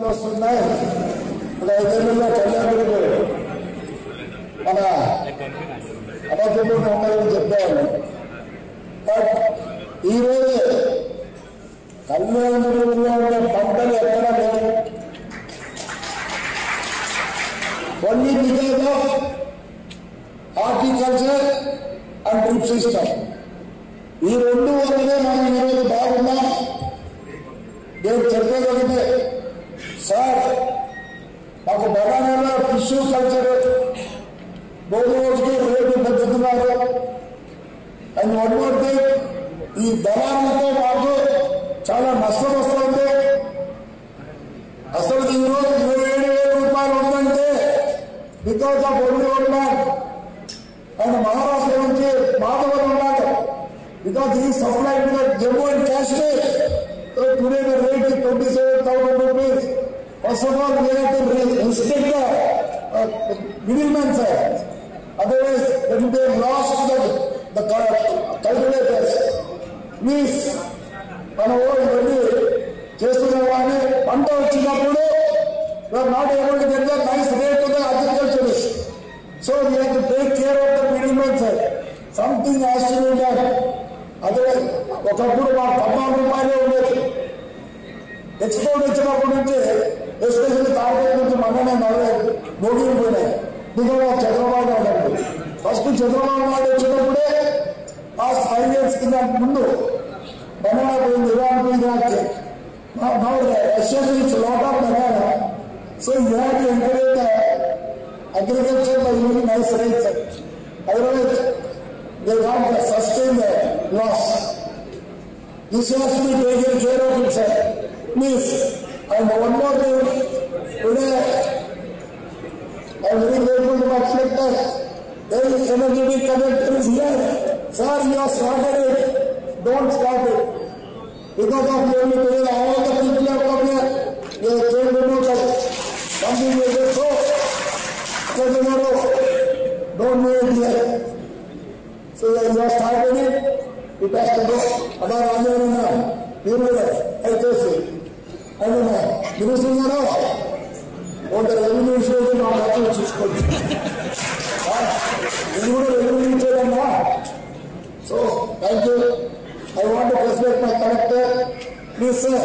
వస్తున్నాయి. 5 ఏళ్ళలో కళ్యాణుడికి మన అబద్ధంగా ఉన్నాయని చెప్పేవాళ్ళు. బట్ ఈరోజు కళ్యాణుడిలో ఉండే పంటలు ఎక్కడ లేవు. Only because of horticulture and drip system. ఈ రెండు వల్లనే మనం ఈరోజు బాగున్నాం. నేను చెప్పేది ఒకటే, సార్ మాకు బనానాలో టిష్యూ కల్చర్ రోజుకి రేటు పెంచుతున్నారు. అండ్ వన్ మోర్ థింగ్, ఈ దళాలతో మాకు చాలా నష్టం వస్తుంది. అసలు ఈరోజు 27,000 రూపాయలు ఉందంటే because of only one man. ఆయన మహారాష్ట్ర నుంచి మాధవన్ ఉన్నాడు. బికాజ్ ఈ supply to Jammu and Kashmir. Today the rate is 27,000 rupees. First of all, we have to restrict the middleman side. Otherwise, there will be a loss to the cultivators. Means, మనం ఇవన్నీ చేస్తున్నాం కానీ పంట వచ్చినప్పుడు we are not able to get the nice rate to the agriculturist. So we have to take care of the middleman side. Something has to be done. అదే ఒకప్పుడు మా 14 రూపాయలే ఉండేది. ఎక్స్పోర్ట్ వచ్చినప్పటి నుంచి ఎస్పెషల్లీ తారపేట నుంచి మననే మోగిపోయినాయి. దిగువ చంద్రబాబు నాయుడు ఫస్ట్ చంద్రబాబు నాయుడు వచ్చినప్పుడే లాస్ట్ 5 years కింద ముందు బనానా పోయింది. ఇరాన్ పోయింది. రష్యా నుంచి lot of banana. So you have to encourage the agriculture by using nice rates. Otherwise they want to sustain the loss. This has to be taken care of itself. Please, and one more thing, today I am very grateful to my collector. Very energetic collector is here. Sir, you have started it. Don't stop it. Because of you, today all the people have come here. They came to know that something will get so. So tomorrow, don't do it here. So you have started it, it has to go. About Rajarana, you know that, I tell you. I don't know. Minister, you know, what the revenue issue is not happening in school. You know the revenue issue or not? So, thank you. I want to respect my collector. Please, sir.